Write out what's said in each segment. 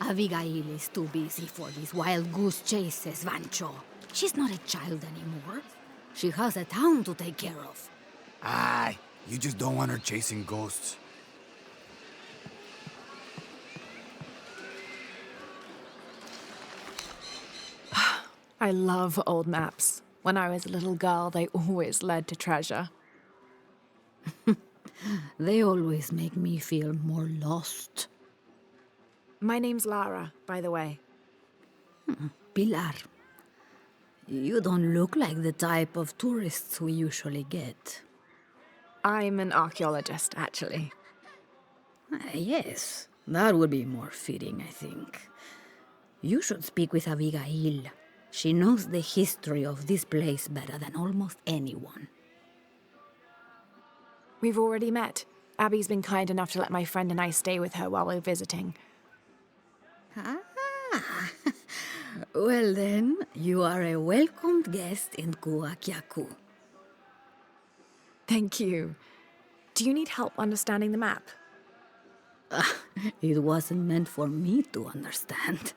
Abigail is too busy for these wild goose chases, Vancho. She's not a child anymore. She has a town to take care of. Aye, you just don't want her chasing ghosts. I love old maps. When I was a little girl, they always led to treasure. They always make me feel more lost. My name's Lara, by the way. Pilar, you don't look like the type of tourists we usually get. I'm an archaeologist, actually. Yes, that would be more fitting, I think. You should speak with Abigail. She knows the history of this place better than almost anyone. We've already met. Abby's been kind enough to let my friend and I stay with her while we're visiting. Ah, well then, you are a welcomed guest in Kuakyaku. Thank you. Do you need help understanding the map? It wasn't meant for me to understand.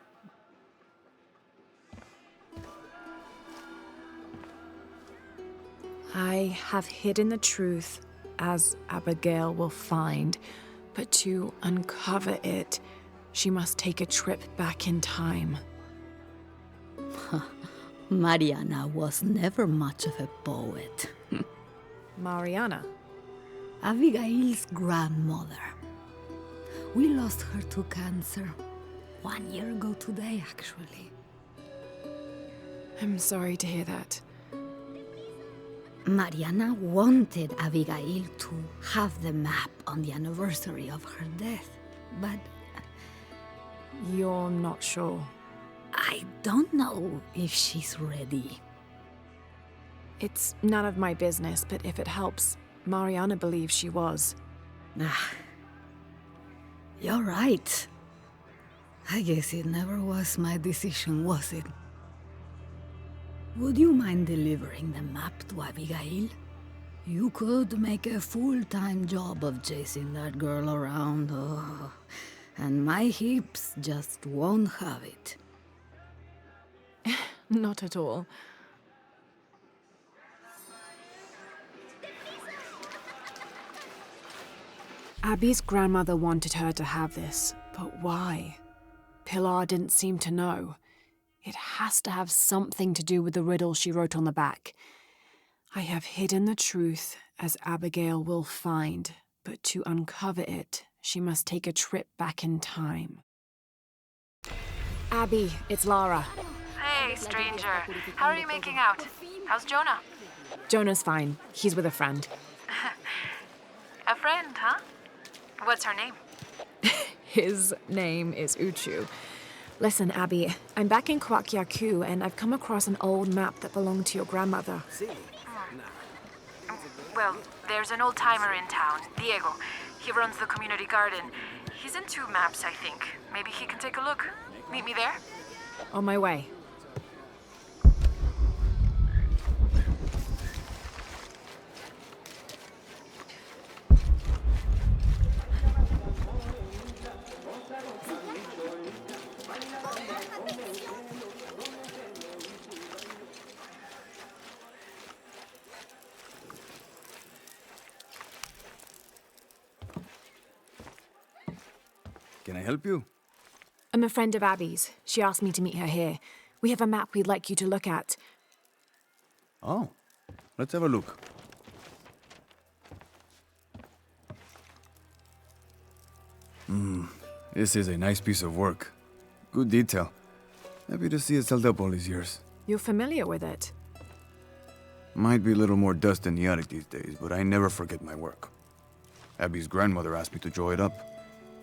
I have hidden the truth, as Abigail will find, but to uncover it, she must take a trip back in time. Mariana was never much of a poet. Mariana? Abigail's grandmother. We lost her to cancer 1 year ago today, actually. I'm sorry to hear that. Mariana wanted Abigail to have the map on the anniversary of her death, but You're not sure? I don't know if she's ready. It's none of my business, but if it helps, Mariana believes she was. You're right. I guess it never was my decision, was it? Would you mind delivering the map to Abigail? You could make a full-time job of chasing that girl around, and my hips just won't have it. Not at all. Abby's grandmother wanted her to have this, but why? Pilar didn't seem to know. It has to have something to do with the riddle she wrote on the back. I have hidden the truth, as Abigail will find, but to uncover it, she must take a trip back in time. Abby, it's Lara. Hey, stranger. How are you making out? How's Jonah? Jonah's fine. He's with a friend. A friend, huh? What's her name? His name is Uchu. Listen, Abby, I'm back in Kwakyaku, and I've come across an old map that belonged to your grandmother. Well, there's an old-timer in town, Diego. He runs the community garden. He's into maps, I think. Maybe he can take a look. Meet me there? On my way. Can I help you? I'm a friend of Abby's. She asked me to meet her here. We have a map we'd like you to look at. Oh, let's have a look. This is a nice piece of work. Good detail. Happy to see it's held up all these years. You're familiar with it? Might be a little more dust in the attic these days, but I never forget my work. Abby's grandmother asked me to draw it up.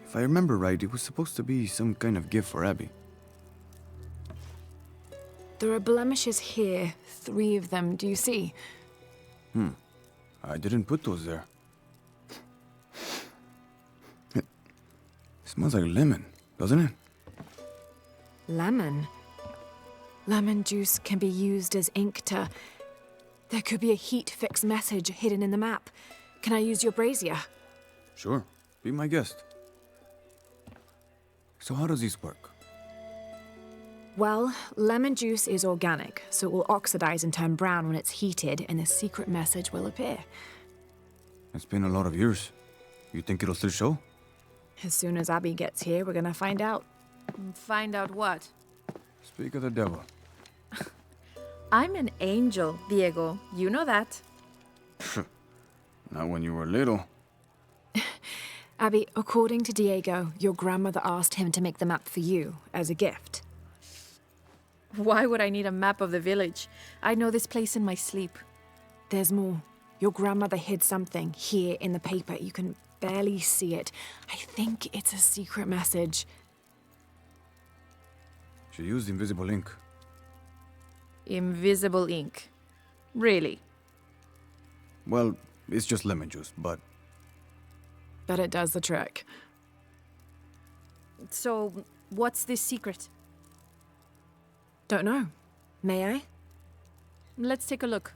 If I remember right, it was supposed to be some kind of gift for Abby. There are blemishes here, 3 of them, do you see? I didn't put those there. It smells like lemon, doesn't it? Lemon? Lemon juice can be used as ink to... There could be a heat-fix message hidden in the map. Can I use your brazier? Sure, be my guest. So how does this work? Well, lemon juice is organic, so it will oxidize and turn brown when it's heated, and a secret message will appear. It's been a lot of years. You think it'll still show? As soon as Abby gets here, we're gonna find out. Find out what? Speak of the devil. I'm an angel, Diego. You know that. Not when you were little. Abby, according to Diego, your grandmother asked him to make the map for you as a gift. Why would I need a map of the village? I know this place in my sleep. There's more. Your grandmother hid something here in the paper. You can barely see it. I think it's a secret message. She used invisible ink. Invisible ink. Really? Well, it's just lemon juice, but... But it does the trick. So, what's this secret? Don't know. May I? Let's take a look.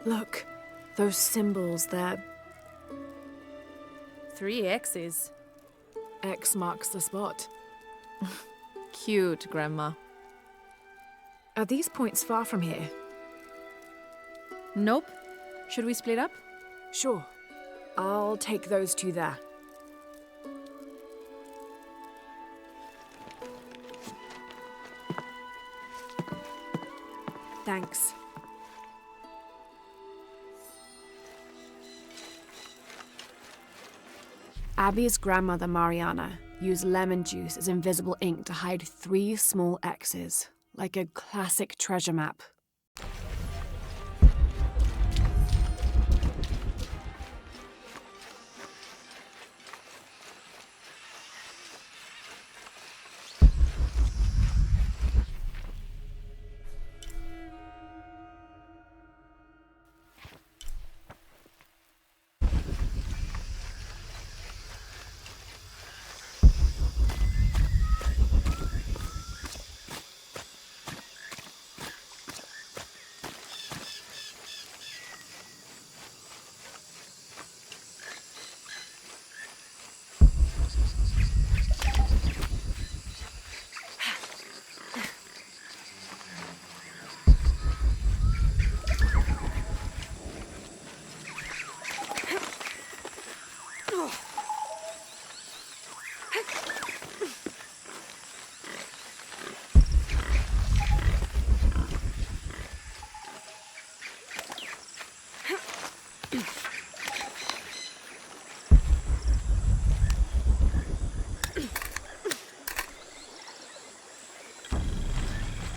Look, those symbols there. 3 X's. X marks the spot. Cute, Grandma. Are these points far from here? Nope. Should we split up? Sure. I'll take those two there. Thanks. Abby's grandmother, Mariana, used lemon juice as invisible ink to hide 3 small X's, like a classic treasure map.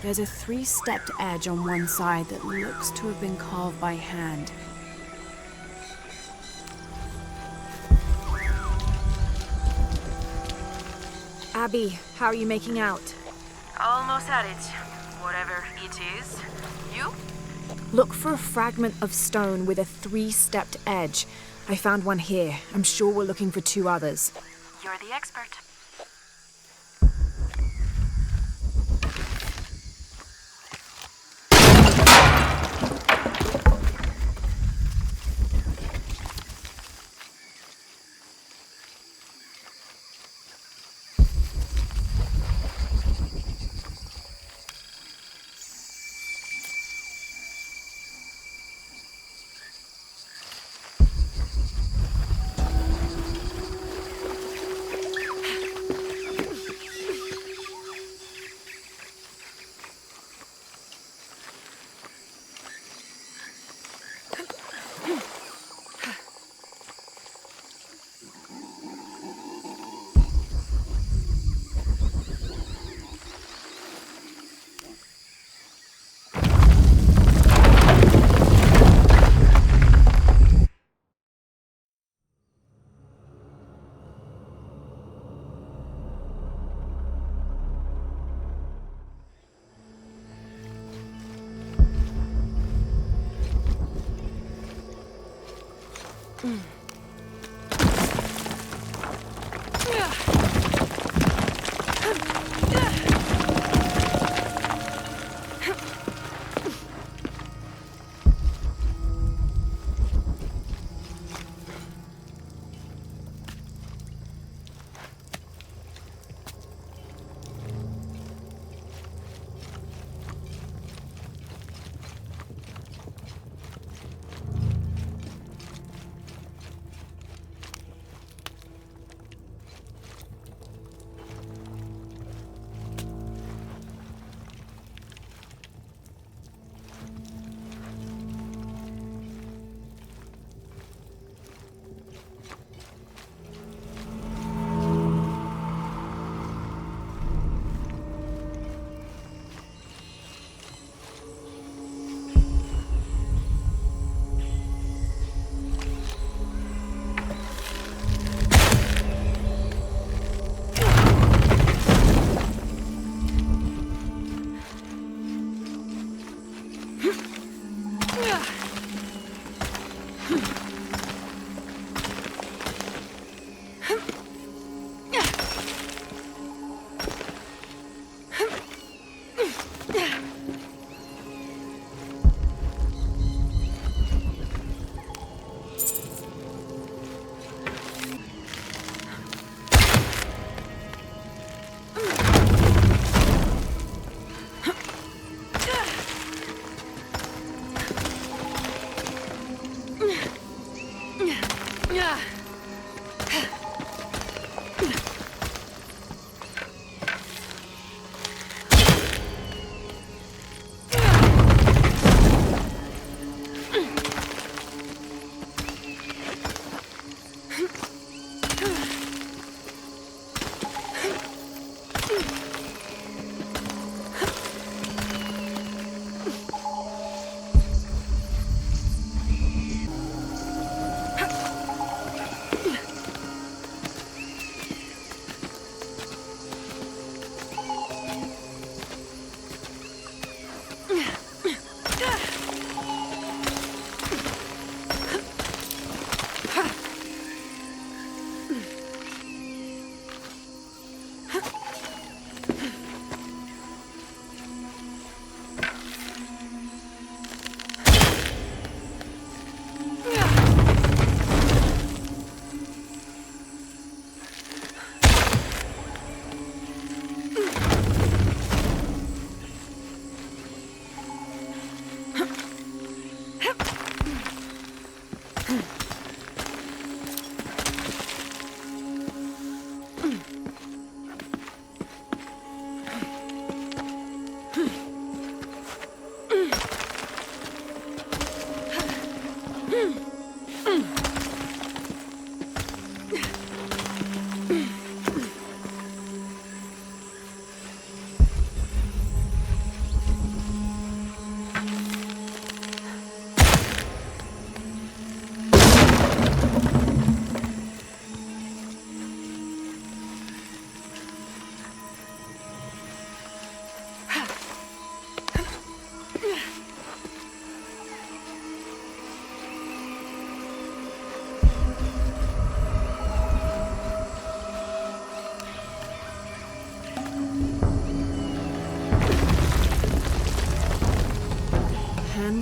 There's a 3-stepped edge on one side that looks to have been carved by hand. Abby, how are you making out? Almost at it. Whatever it is. You? Look for a fragment of stone with a 3-stepped edge. I found one here. I'm sure we're looking for 2 others. You're the expert.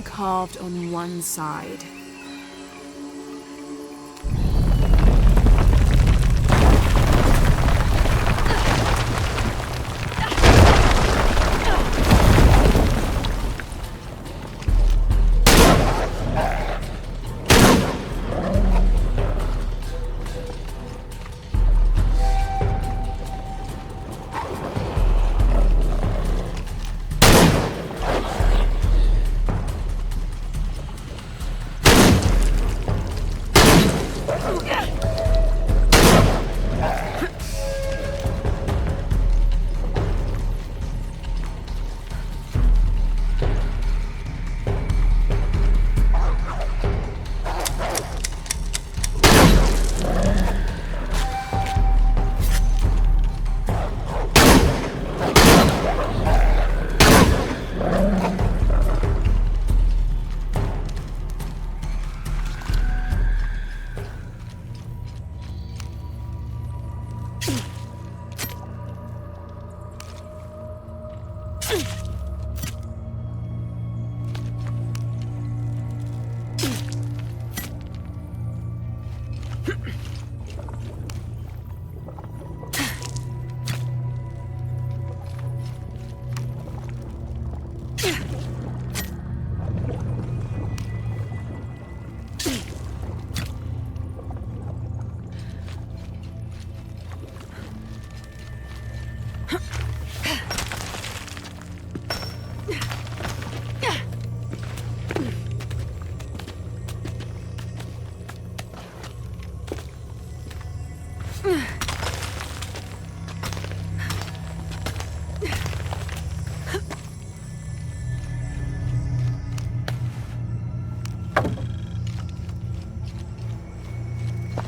Carved on one side.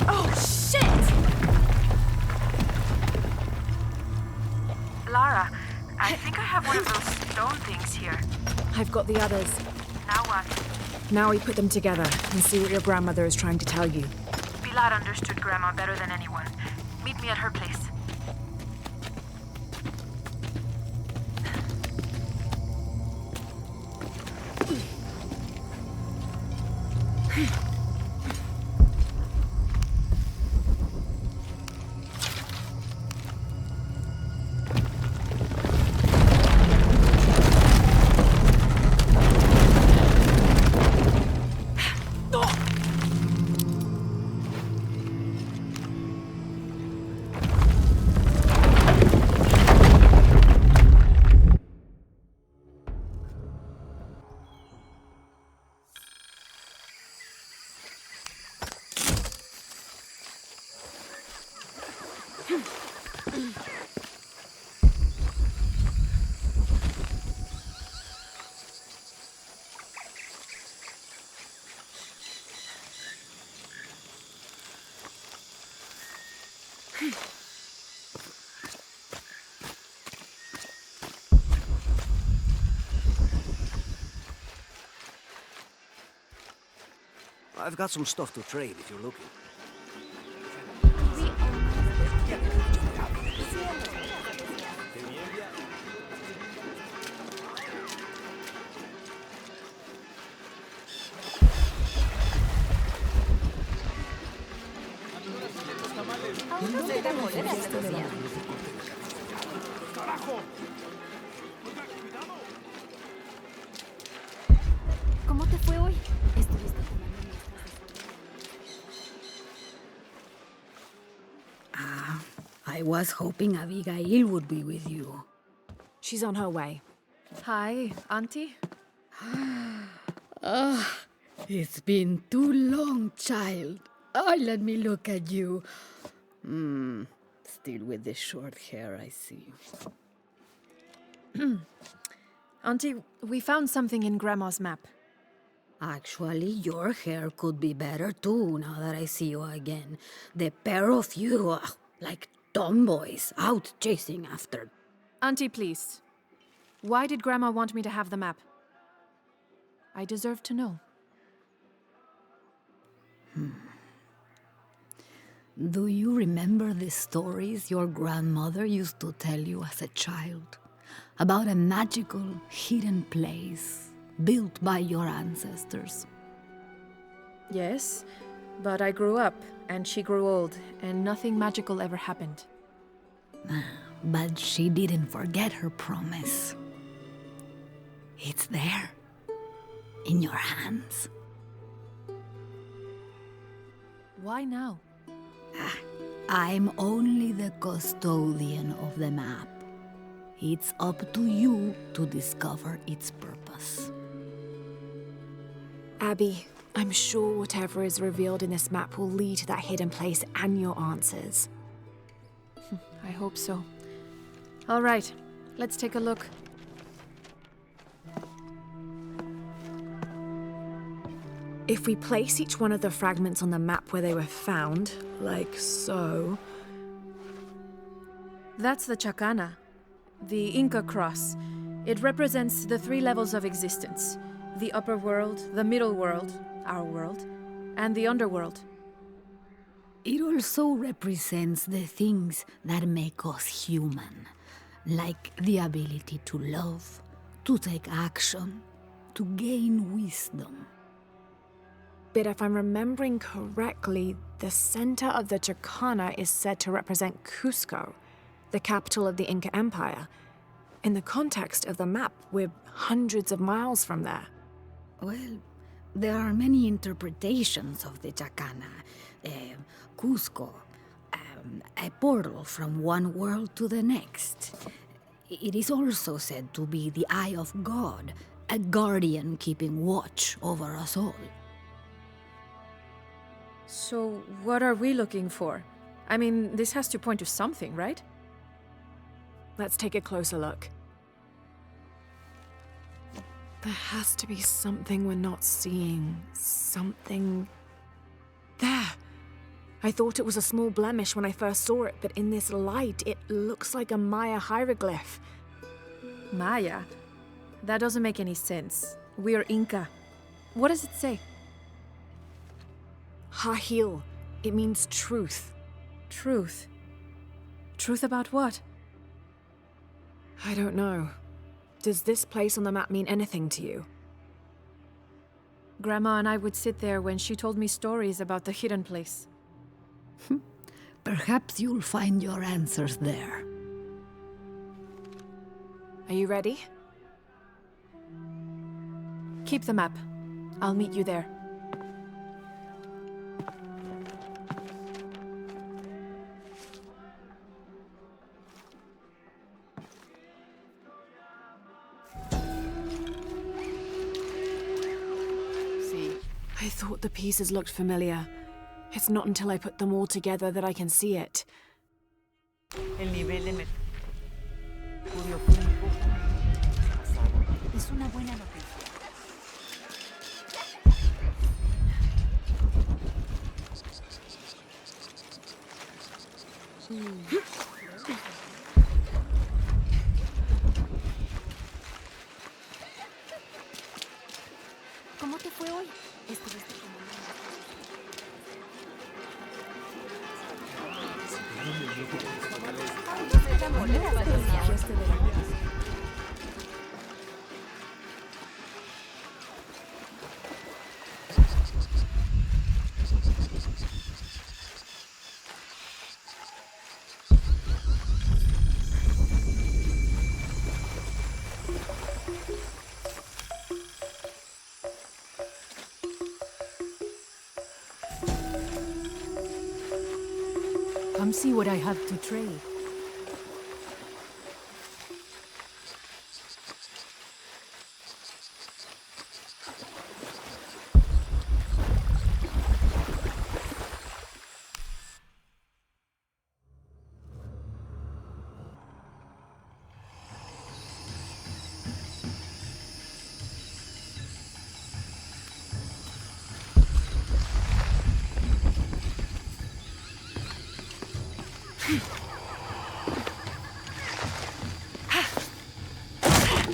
Oh, shit! Lara, I think I have one of those stone things here. I've got the others. Now what? Now we put them together and see what your grandmother is trying to tell you. Pilar understood Grandma better than anyone. Meet me at her place. I've got some stuff to trade if you're looking. ¿Cómo te fue hoy? ¿Estuviste tomando I was hoping Abigail would be with you. She's on her way. Hi, Auntie. It's been too long, child. Oh, let me look at you. Still with the short hair, I see. Auntie, we found something in Grandma's map. Actually, your hair could be better too, now that I see you again. The pair of you are like tomboys out chasing after. Auntie, please. Why did Grandma want me to have the map? I deserve to know. Do you remember the stories your grandmother used to tell you as a child? About a magical hidden place built by your ancestors? Yes, but I grew up, and she grew old, and nothing magical ever happened. But she didn't forget her promise. It's there, in your hands. Why now? I'm only the custodian of the map. It's up to you to discover its purpose. Abby, I'm sure whatever is revealed in this map will lead to that hidden place and your answers. I hope so. All right, let's take a look. If we place each one of the fragments on the map where they were found, like so... That's the Chacana, the Inca cross. It represents the 3 levels of existence: the upper world, the middle world, our world, and the underworld. It also represents the things that make us human, like the ability to love, to take action, to gain wisdom. But if I'm remembering correctly, the center of the Chicana is said to represent Cusco, the capital of the Inca Empire. In the context of the map, we're hundreds of miles from there. Well, there are many interpretations of the Chacana. Cusco, a portal from one world to the next. It is also said to be the Eye of God, a guardian keeping watch over us all. So, what are we looking for? I mean, this has to point to something, right? Let's take a closer look. There has to be something we're not seeing. Something... There! I thought it was a small blemish when I first saw it, but in this light, it looks like a Maya hieroglyph. Maya? That doesn't make any sense. We're Inca. What does it say? Hahil. It means truth. Truth. Truth about what? I don't know. Does this place on the map mean anything to you? Grandma and I would sit there when she told me stories about the hidden place. Perhaps you'll find your answers there. Are you ready? Keep the map. I'll meet you there. I thought the pieces looked familiar. It's not until I put them all together that I can see it. El nivel de mercurio fue un poco pasado. Es una buena noticia. ¿Cómo te fue hoy? Estuviste como Come see what I have to trade.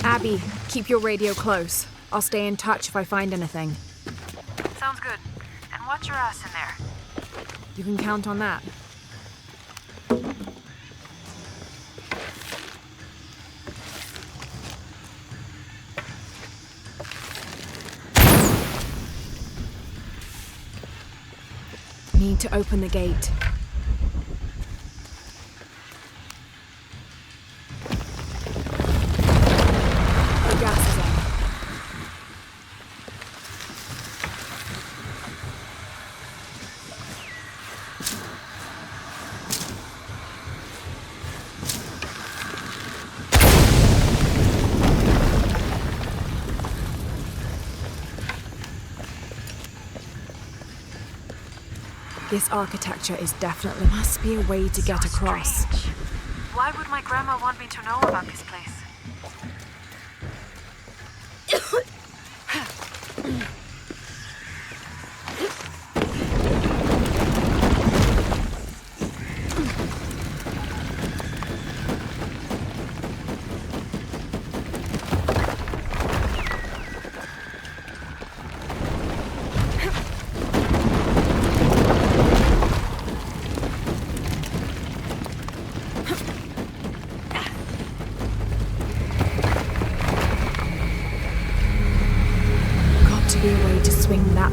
Abby, keep your radio close. I'll stay in touch if I find anything. Sounds good. And watch your ass in there. You can count on that. Need to open the gate. The gas is on. This architecture is definitely must be a way to get across. Strange. Why would my grandma want me to know about this place?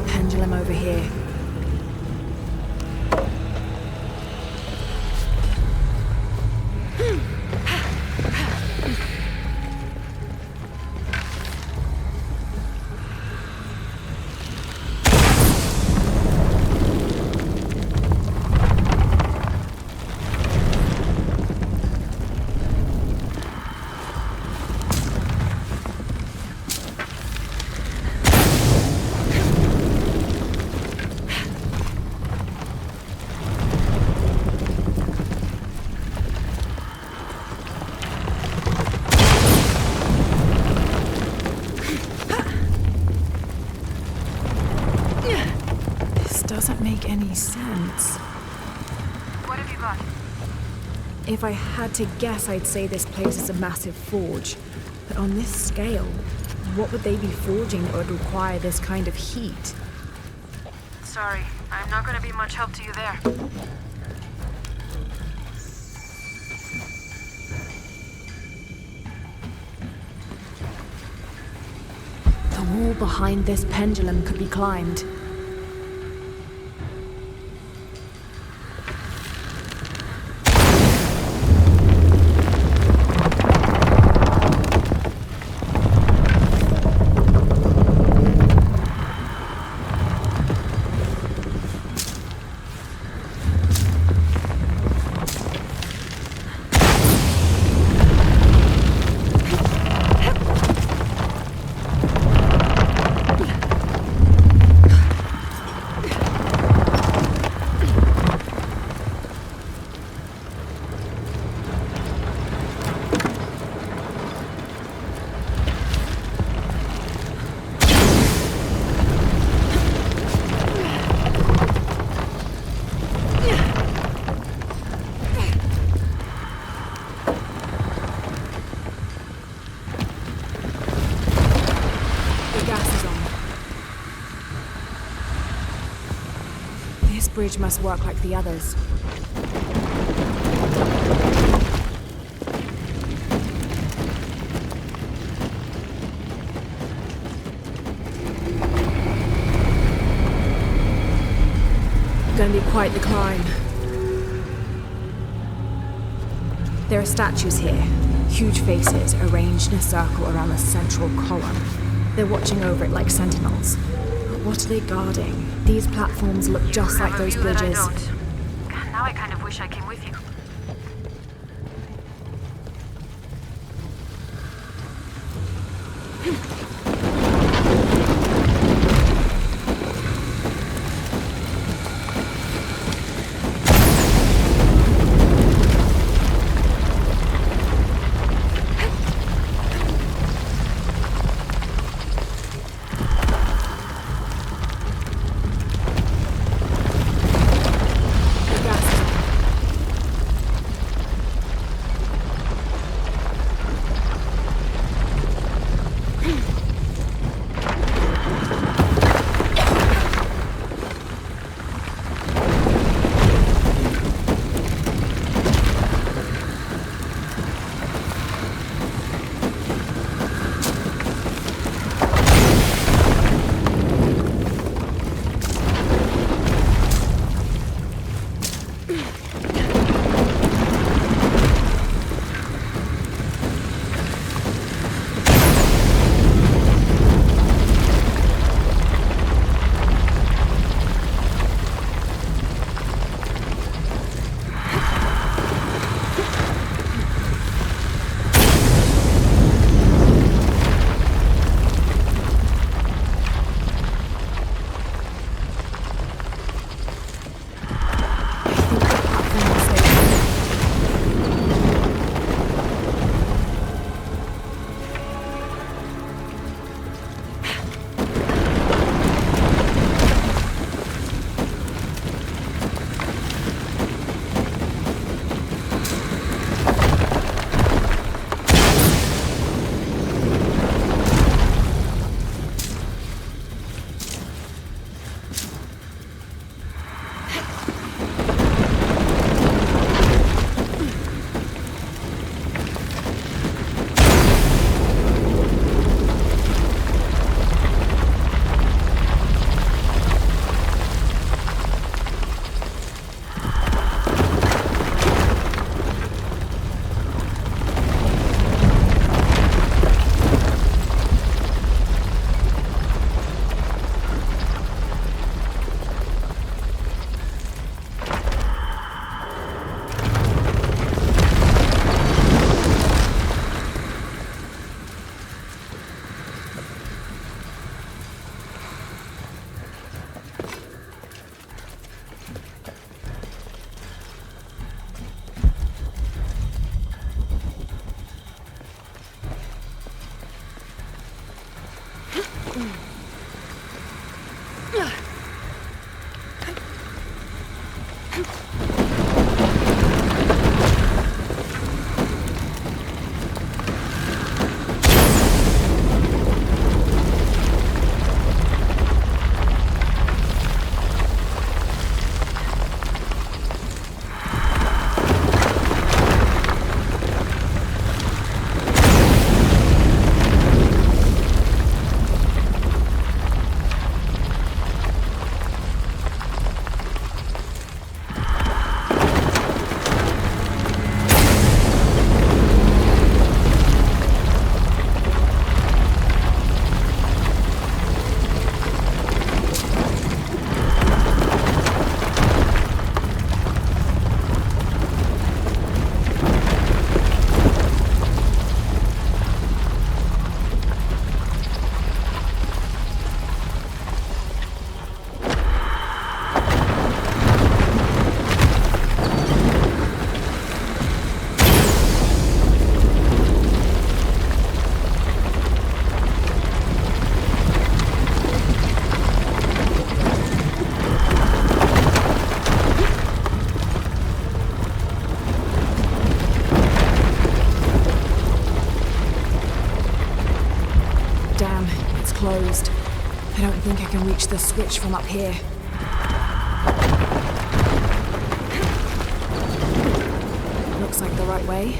that pendulum over here. Doesn't make any sense. What have you got? If I had to guess, I'd say this place is a massive forge. But on this scale, what would they be forging that would require this kind of heat? Sorry, I'm not gonna be much help to you there. The wall behind this pendulum could be climbed. This bridge must work like the others. Gonna be quite the climb. There are statues here, huge faces arranged in a circle around the central column. They're watching over it like sentinels. But what are they guarding? These platforms look just like those bridges. I don't. Now I kind of wish I came with you. can reach the switch from up here. Looks like the right way.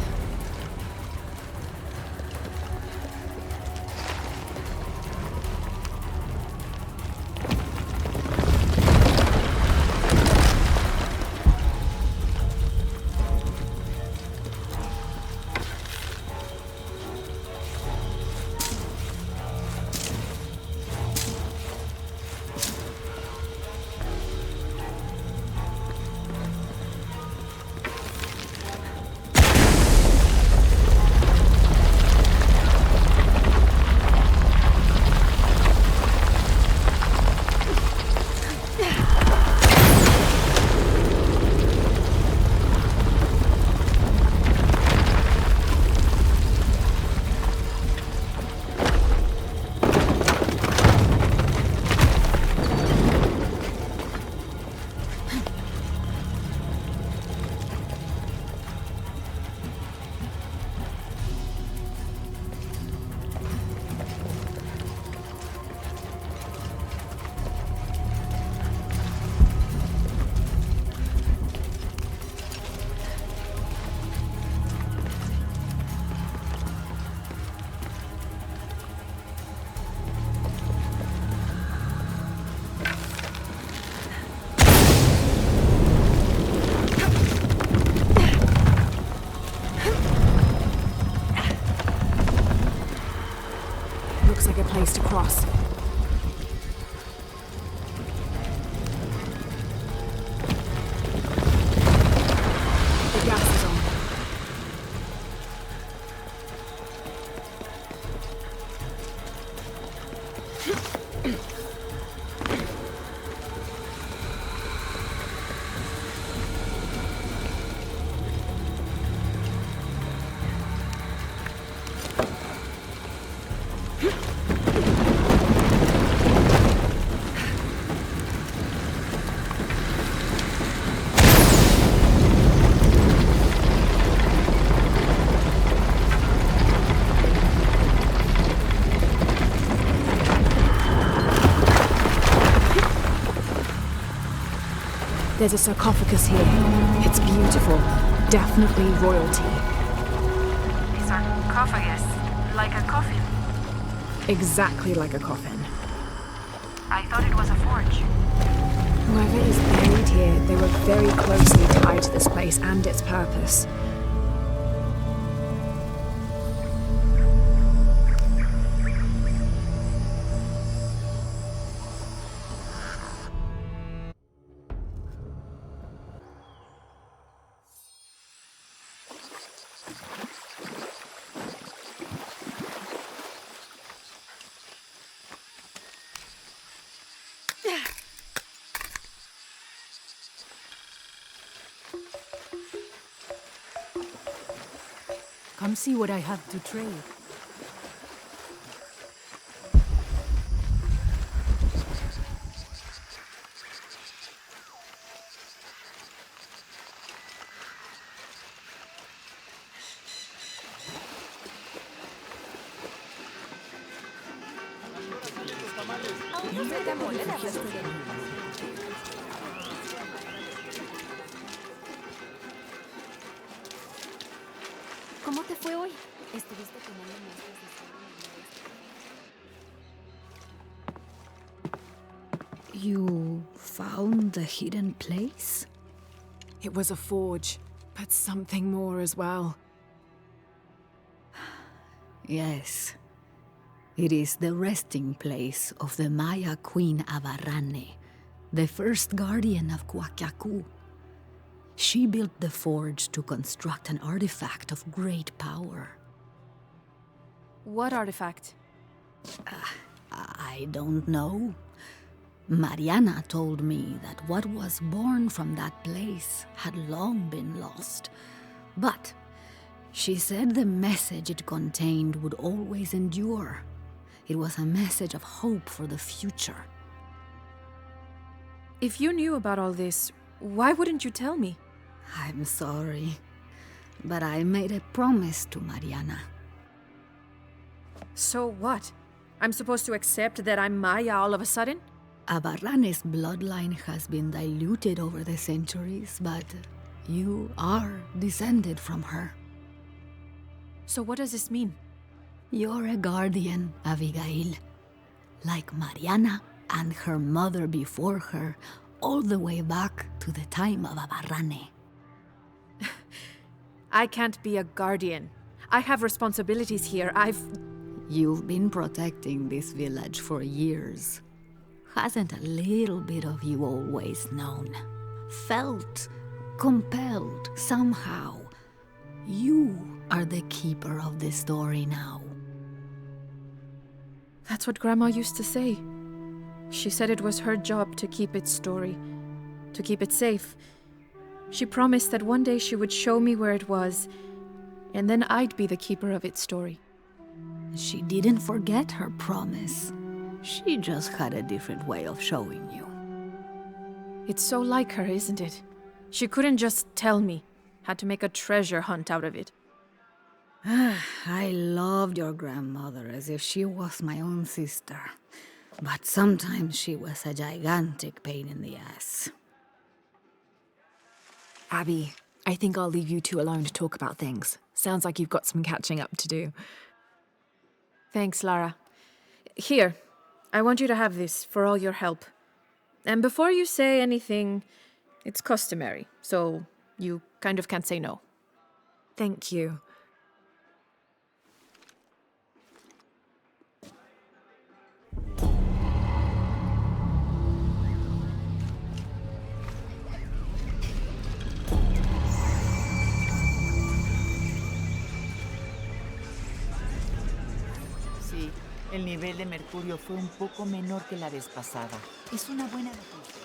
Looks like a place to cross. The gas is on. There's a sarcophagus here. It's beautiful. Definitely royalty. A sarcophagus, like a coffin. Exactly like a coffin. I thought it was a forge. Whoever is buried here, they were very closely tied to this place and its purpose. Come see what I have to trade. ¿Cómo te fue hoy? ¿Estuviste tomando muestras de You found the hidden place? It was a forge, but something more as well. Yes. It is the resting place of the Maya Queen Abarrane, the first guardian of Kwakiaku. She built the forge to construct an artifact of great power. What artifact? I don't know. Mariana told me that what was born from that place had long been lost. But she said the message it contained would always endure. It was a message of hope for the future. If you knew about all this, why wouldn't you tell me? I'm sorry, but I made a promise to Mariana. So what? I'm supposed to accept that I'm Maya all of a sudden? Abarrane's bloodline has been diluted over the centuries, but you are descended from her. So what does this mean? You're a guardian, Abigail. Like Mariana and her mother before her, all the way back to the time of Abarrane. I can't be a guardian. I have responsibilities here. You've been protecting this village for years. Hasn't a little bit of you always known? Felt compelled somehow. You are the keeper of the story now. That's what Grandma used to say. She said it was her job to keep its story, to keep it safe. She promised that one day she would show me where it was, and then I'd be the keeper of its story. She didn't forget her promise. She just had a different way of showing you. It's so like her, isn't it? She couldn't just tell me. Had to make a treasure hunt out of it. I loved your grandmother as if she was my own sister. But sometimes she was a gigantic pain in the ass. Abby, I think I'll leave you two alone to talk about things. Sounds like you've got some catching up to do. Thanks, Lara. Here, I want you to have this for all your help. And before you say anything, it's customary, so you kind of can't say no. Thank you. Sí, el nivel de mercurio fue un poco menor que la vez pasada. Es una buena noticia.